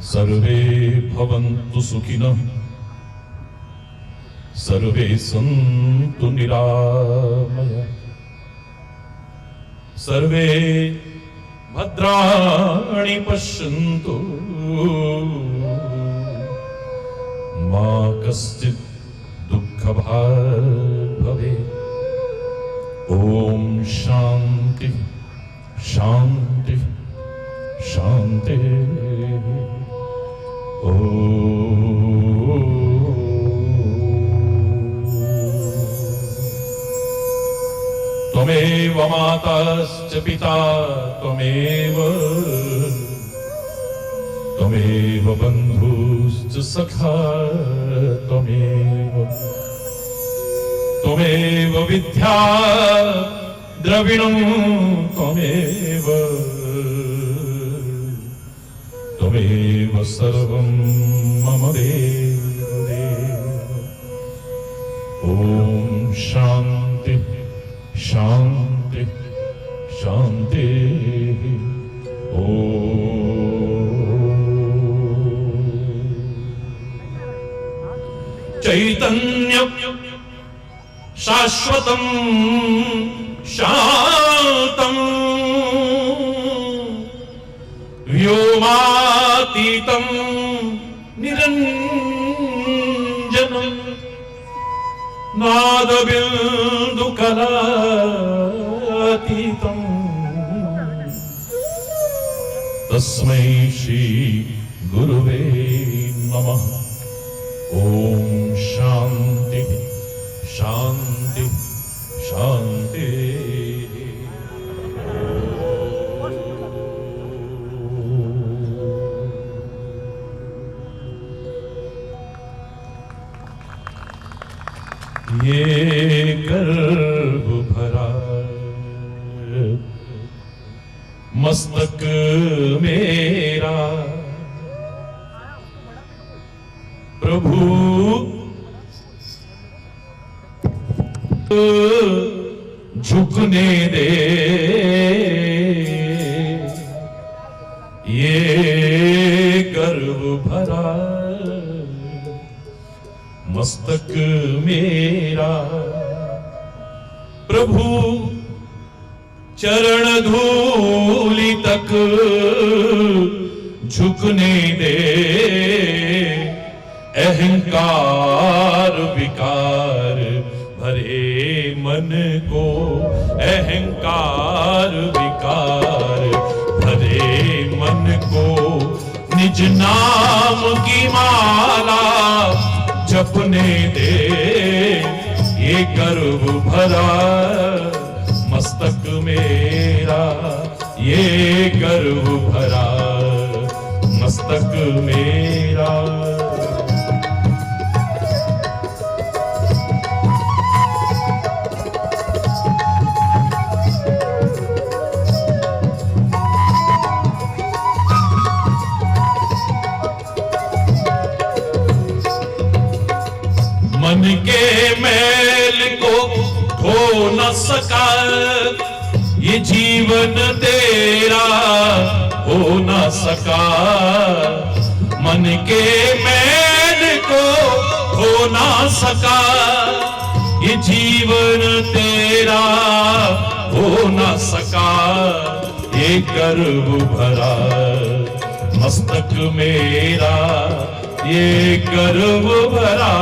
सर्वे भवन्तु सुखिनः सर्वे सन्तु निरामया सर्वे भद्राणि पश्यन्तु मा कश्चित् दुःखभाग् भवेत्। ओम शांति शांति शांति। त्वमेव माताश्च पिता त्वमेव बन्धुश्च सखा त्वमेव विद्या द्रविणं त्वमेव सर्वं मम देव। ओम शांति शांति शांति। चैतन्यं शाश्वतं शांतं व्योमातीतं निरञ्जनं नादबिन्दुकलातीतं तस्मै श्री गुरुवे नमः। ओम शांति शांति शांति। ये गर्भ भरा मस्तक मेरा प्रभु झुकने दे। ये गर्व भरा मस्तक मेरा प्रभु चरण धूलि तक झुकने दे। अहंकार विकार भरे मन को अहंकार विकार भरे मन को निज नाम की माला जपने दे। ये गर्व भरा मस्तक मेरा ये गर्व भरा मस्तक मेरा। मन के मैल को धो न सका ये जीवन तेरा हो न सका। मन के मैल को धो न सका ये जीवन तेरा हो न सका। ये गर्व भरा मस्तक मेरा ये गर्व भरा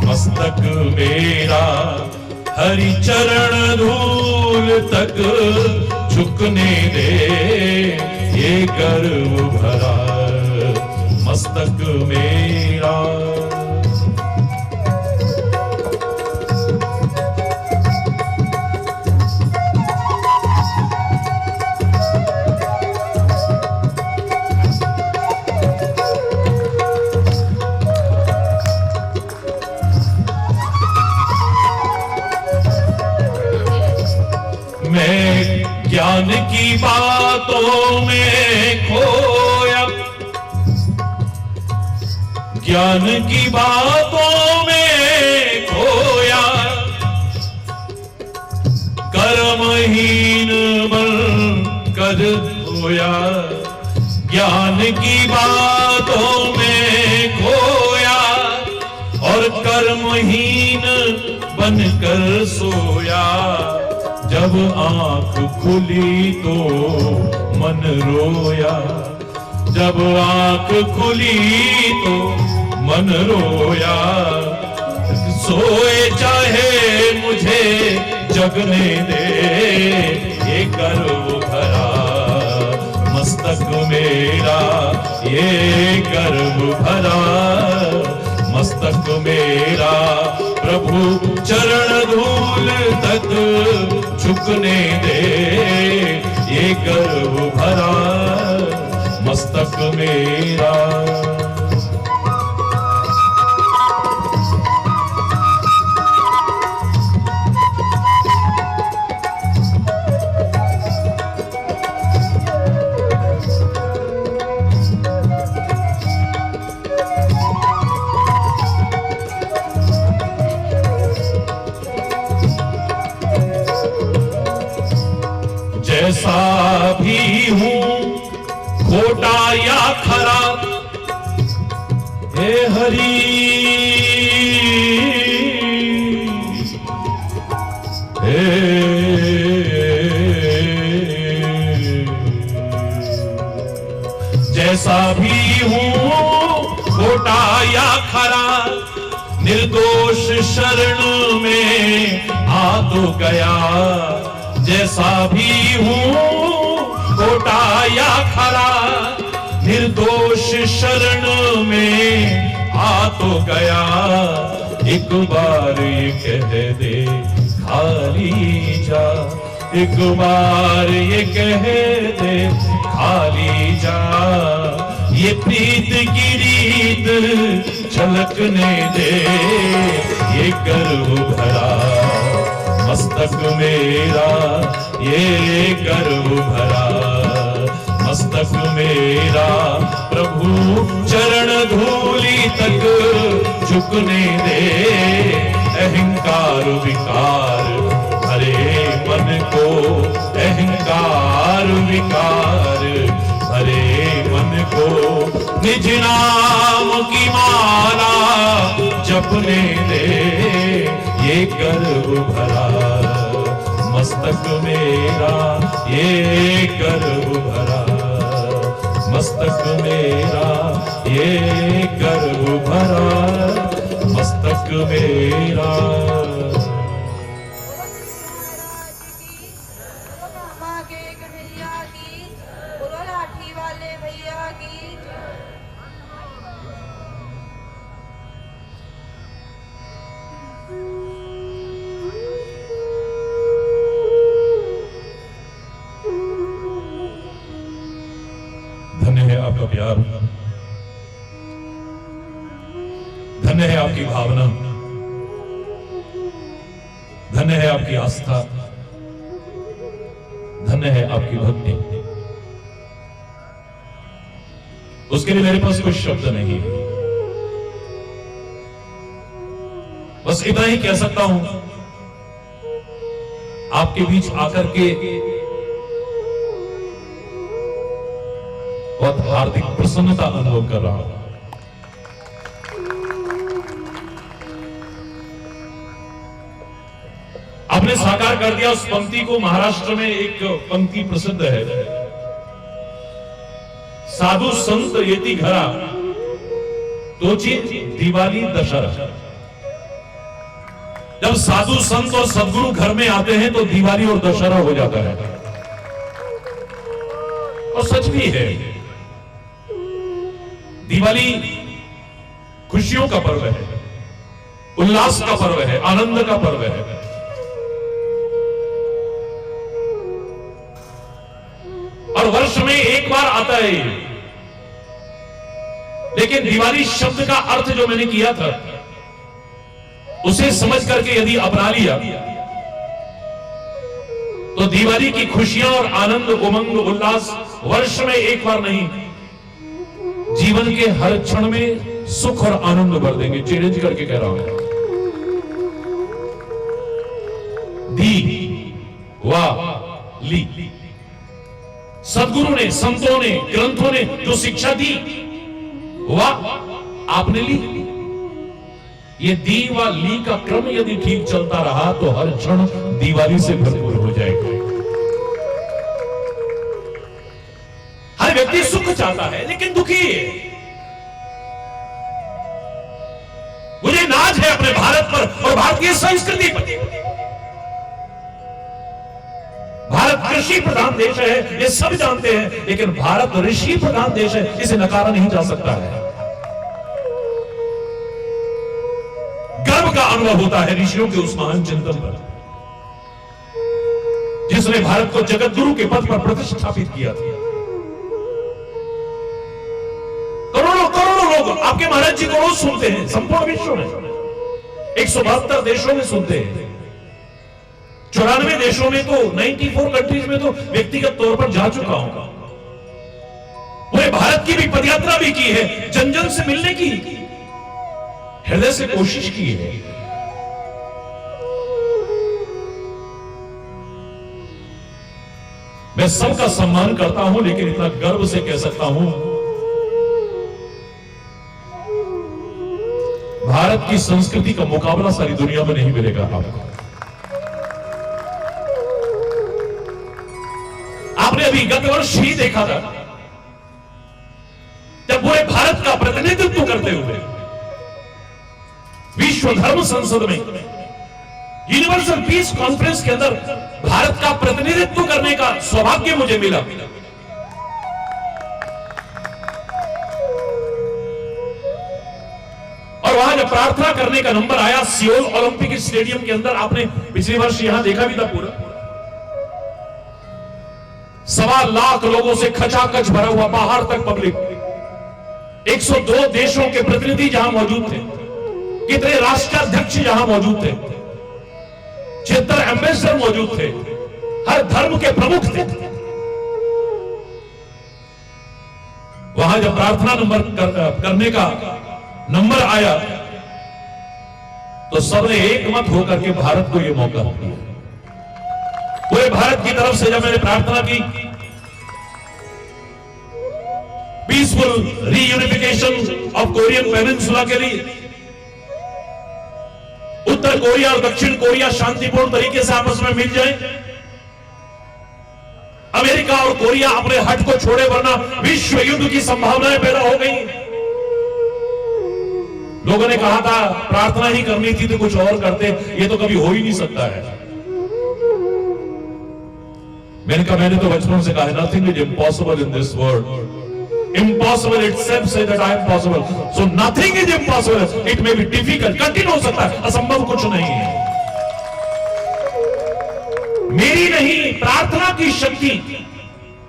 मस्तक मेरा। हरि चरण धूल तक झुकने दे। ये गर्व भरा मस्तक मेरा। मैं ज्ञान की बातों में खोया ज्ञान की बातों में खोया। कर्महीन बन कर खोया ज्ञान की बातों में खोया और कर्महीन बनकर सोया। जब आंख खुली तो मन रोया, जब आंख खुली तो मन रोया। सोए चाहे मुझे जगने दे, ये गर्व भरा मस्तक मेरा, ये गर्व भरा मस्तक मेरा। प्रभु चरण धूल तक झुकने दे, ये गर्व भरा मस्तक मेरा। जैसा भी हूं खोटा या खरा, हे हरि हे जैसा भी हूं खोटा या खरा, निर्दोष शरण में आ तो गया। जैसा भी हूं खोटा या खरा, निर्दोष शरण में आ तो गया। एक बार ये कह दे खाली जा, एक बार ये कह दे खाली जा। ये प्रीत की रीत झलकने दे, ये गर्व भरा मस्तक मेरा, ये गर्व भरा मस्तक मेरा। प्रभु चरण धूलि तक झुकने दे, अहंकार विकार भरे मन को, अहंकार विकार भरे मन को। निज नाम की माला जपने दे, ये गर्व भरा मस्तक मेरा, ये गर्व भरा मस्तक मेरा, ये गर्व भरा मस्तक मेरा। धन्य है आपका प्यार, धन्य है आपकी भावना, धन्य है आपकी आस्था, धन्य है आपकी भक्ति। उसके लिए मेरे पास कोई शब्द नहीं, बस इतना ही कह सकता हूं, आपके बीच आकर के बहुत हार्दिक प्रसन्नता अनुभव कर रहा हूं। आपने साकार कर दिया उस पंक्ति को। महाराष्ट्र में एक पंक्ति प्रसिद्ध है, साधु संत येती घरा तोची दिवाली दशहरा। जब साधु संत और सदगुरु घर में आते हैं तो दिवाली और दशहरा हो जाता है। और सच भी है, दिवाली खुशियों का पर्व है, उल्लास का पर्व है, आनंद का पर्व है। और वर्ष में एक बार आता है ये। लेकिन दिवाली शब्द का अर्थ जो मैंने किया था, उसे समझ करके यदि अपना लिया तो दिवाली की खुशियां और आनंद, उमंग, उल्लास वर्ष में एक बार नहीं, जीवन के हर क्षण में सुख और आनंद भर देंगे। चैलेंज करके कह रहा हूं। दी वा ली सदगुरु ने, संतों ने, ग्रंथों ने जो शिक्षा दी, वह आपने ली। ये दी व ली का क्रम यदि ठीक चलता रहा तो हर क्षण दीवाली से भरपूर हो जाएगा। हर व्यक्ति सुख चाहता है लेकिन दुखी है। मुझे नाज है अपने भारत पर और भारतीय संस्कृति पर। भारत कृषि प्रधान देश है, ये सब जानते हैं, लेकिन भारत ऋषि प्रधान देश है, इसे नकारा नहीं जा सकता है। गर्व का अनुभव होता है ऋषियों के उस महान चिंतन पर, जिसने भारत को जगत गुरु के पद पर प्रतिष्ठापित किया था। करोड़ों करोड़ों लोग आपके महाराज जी को रोज सुनते हैं, संपूर्ण विश्व में 172 देशों में सुनते हैं। 94 देशों में तो 94 कंट्रीज में तो व्यक्तिगत तौर पर जा चुका हूं। पूरे भारत की भी पदयात्रा भी की है, जन जन से मिलने की हृदय से कोशिश की है। मैं सबका सम्मान करता हूं, लेकिन इतना गर्व से कह सकता हूं, भारत की संस्कृति का मुकाबला सारी दुनिया में नहीं मिलेगा आपको। आपने अभी गत वर्ष ही देखा था, जब पूरे भारत का प्रतिनिधित्व करते हुए विश्व धर्म संसद में यूनिवर्सल पीस कॉन्फ्रेंस के अंदर भारत का प्रतिनिधित्व करने का सौभाग्य मुझे मिला। और वहां जब प्रार्थना करने का नंबर आया सियोल ओलंपिक स्टेडियम के अंदर, आपने पिछले वर्ष यहां देखा भी था, पूरा 1.25 लाख लोगों से खचाखच भरा हुआ, बाहर तक पब्लिक, 102 देशों के प्रतिनिधि जहां मौजूद थे, कितने राष्ट्राध्यक्ष यहां मौजूद थे, 76 एम्बेसडर मौजूद थे, हर धर्म के प्रमुख थे। वहां जब प्रार्थना करने का नंबर आया तो सबने एक मत होकर के भारत को यह मौका दिया। पूरे भारत की तरफ से जब मैंने प्रार्थना की, peaceful reunification of Korean peninsula के लिए, उत्तर कोरिया और दक्षिण कोरिया शांतिपूर्ण तरीके से आपस में मिल जाएं, अमेरिका और कोरिया अपने हट को छोड़े, वरना विश्व युद्ध की संभावनाएं पैदा हो गई। लोगों ने कहा था प्रार्थना ही करनी थी तो कुछ और करते, ये तो कभी हो ही नहीं सकता है। मैंने तो बचपन से कहा है, nothing is impossible in this world, impossible itself say that I am possible, so nothing is impossible, it may be difficult, कठिन हो सकता है, असंभव कुछ नहीं है। मेरी नहीं, प्रार्थना की शक्ति,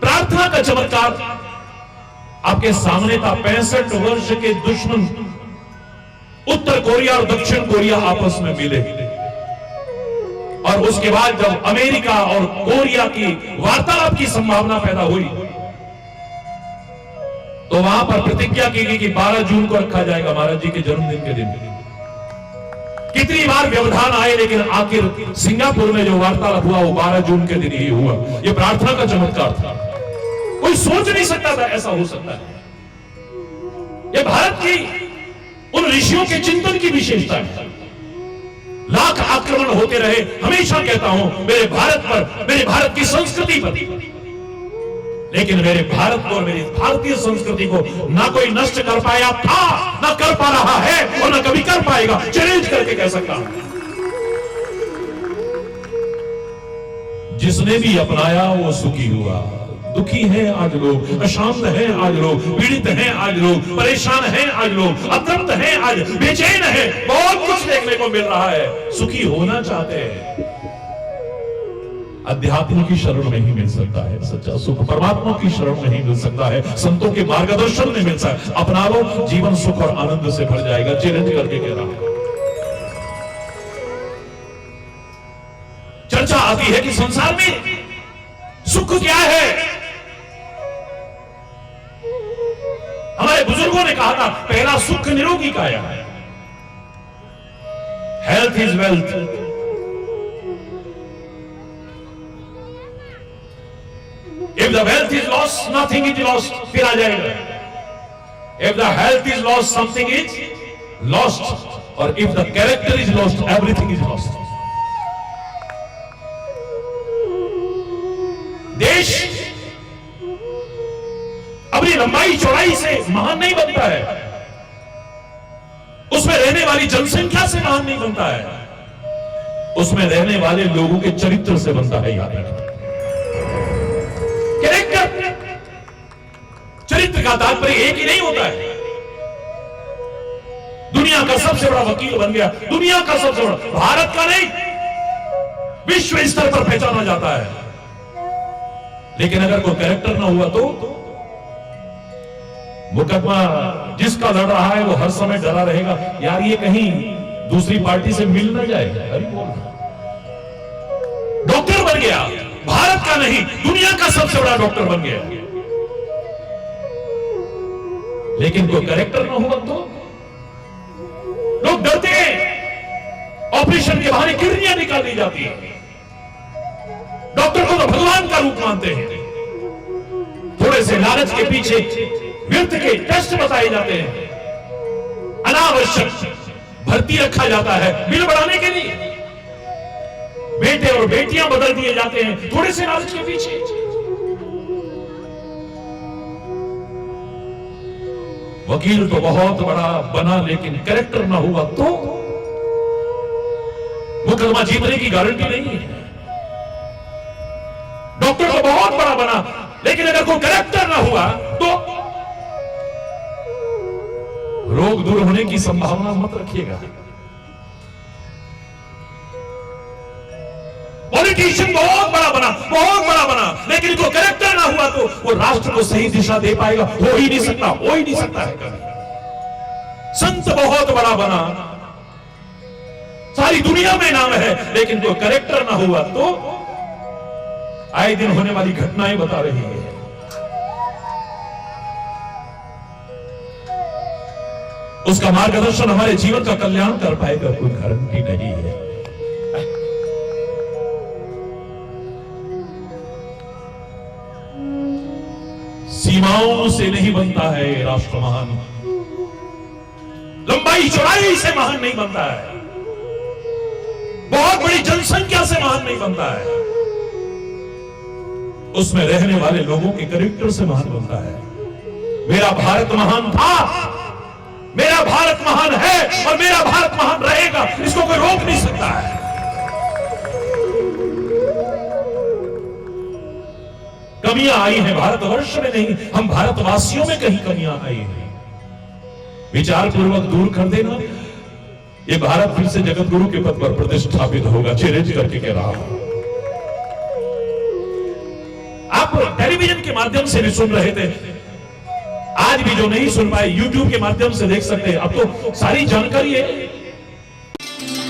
प्रार्थना का चमत्कार आपके सामने था। 65 वर्ष के दुश्मन उत्तर कोरिया और दक्षिण कोरिया आपस में मिले, और उसके बाद जब अमेरिका और कोरिया की वार्तालाप की संभावना पैदा हुई तो वहां पर प्रतिज्ञा की गई कि 12 जून को रखा जाएगा, महाराज जी के जन्मदिन के दिन। कितनी बार व्यवधान आए, लेकिन आखिर सिंगापुर में जो वार्तालाप हुआ वो 12 जून के दिन ही हुआ। ये प्रार्थना का चमत्कार था, कोई सोच नहीं सकता था ऐसा हो सकता है। ये भारत की उन ऋषियों के चिंतन की विशेषता है। लाख आक्रमण होते रहे, हमेशा कहता हूं मेरे भारत पर, मेरे भारत की संस्कृति पर, लेकिन मेरे भारत को और मेरी भारतीय संस्कृति को ना कोई नष्ट कर पाया था, ना कर पा रहा है और ना कभी कर पाएगा। चैलेंज करके कह सकता हूं, जिसने भी अपनाया वो सुखी हुआ। दुखी हैं आज लोग, अशांत हैं आज लोग, पीड़ित हैं आज लोग, परेशान हैं आज लोग, अतृप्त हैं आज, बेचैन हैं, बहुत कुछ देखने को मिल रहा है। सुखी होना चाहते हैं, अध्यात्म की शरण में ही मिल सकता है सच्चा सुख, परमात्मा की शरण में ही मिल सकता है, संतों के मार्गदर्शन में मिल सकता है। अपना लो, जीवन सुख और आनंद से भर जाएगा। चैलेंज करके कह रहा हूं। चर्चा आती है कि संसार में सुख क्या है। हमारे बुजुर्गों ने कहा था पहला सुख निरोगी काया है, health is wealth. If the wealth is lost, nothing is lost. फिर आ जाएगा. If the health is lost, something is lost. और if the character is lost, everything is lost. देश अपनी लंबाई चौड़ाई से महान नहीं बनता है, उसमें रहने वाली जनसंख्या से महान नहीं बनता है, उसमें रहने वाले लोगों के चरित्र से बनता है. याद रखना, कैरेक्टर, चरित्र का तात्पर्य एक ही नहीं होता है. दुनिया का सबसे बड़ा वकील बन गया, दुनिया का सबसे बड़ा, भारत का नहीं, विश्व स्तर पर पहचाना जाता है. लेकिन अगर कोई कैरेक्टर ना हुआ तो मुकदमा जिसका लड़ रहा है वो हर समय डरा रहेगा, यार ये कहीं दूसरी पार्टी से मिल ना जाए. अरे डॉक्टर बन गया, भारत का नहीं दुनिया का सबसे बड़ा डॉक्टर बन गया, लेकिन कोई कैरेक्टर ना हुआ तो लोग डरते हैं. ऑपरेशन के बहाने किडनियां निकाल दी जाती है. डॉक्टर को तो भगवान का रूप मानते हैं. थोड़े से लालच के पीछे व्यर्थ के टेस्ट बताए जाते हैं, अनावश्यक भर्ती रखा जाता है बिल बढ़ाने के लिए, बेटे और बेटियां बदल दिए जाते हैं थोड़े से लालच के पीछे. वकील तो बहुत बड़ा बना, लेकिन कैरेक्टर ना हुआ तो मुकदमा जीतने की गारंटी नहीं है. डॉक्टर तो बहुत बड़ा बना, लेकिन अगर कोई कैरेक्टर ना हुआ तो रोग दूर होने की संभावना मत रखिएगा. पॉलिटिशियन बहुत बड़ा बना, लेकिन कोई कैरेक्टर ना हुआ तो वो राष्ट्र को सही दिशा दे पाएगा? हो ही नहीं सकता है कभी. संत बहुत बड़ा बना, सारी दुनिया में नाम है, लेकिन कोई कैरेक्टर ना हुआ तो आए दिन होने वाली घटनाएं बता रही है. उसका मार्गदर्शन हमारे जीवन का कल्याण कर पाएगा, कोई गारंटी नहीं है. सीमाओं से नहीं बनता है राष्ट्र महान, लंबाई चौड़ाई से महान नहीं बनता है, बहुत बड़ी जनसंख्या से महान नहीं बनता है, उसमें रहने वाले लोगों के कैरेक्टर से महान बनता है. मेरा भारत महान था, मेरा भारत महान है और मेरा भारत महान रहेगा, इसको कोई रोक नहीं सकता है. कमियां आई हैं भारतवर्ष में नहीं, हम भारतवासियों में कहीं कमियां आई हैं. विचार पूर्वक दूर कर देना, ये भारत फिर से जगत गुरु के पद पर प्रतिष्ठापित होगा. चैलेंज करके कह रहा हूं. आप टेलीविजन के माध्यम से भी सुन रहे थे, आज भी जो नहीं सुन पाए यूट्यूब के माध्यम से देख सकते हैं. अब तो सारी जानकारी है,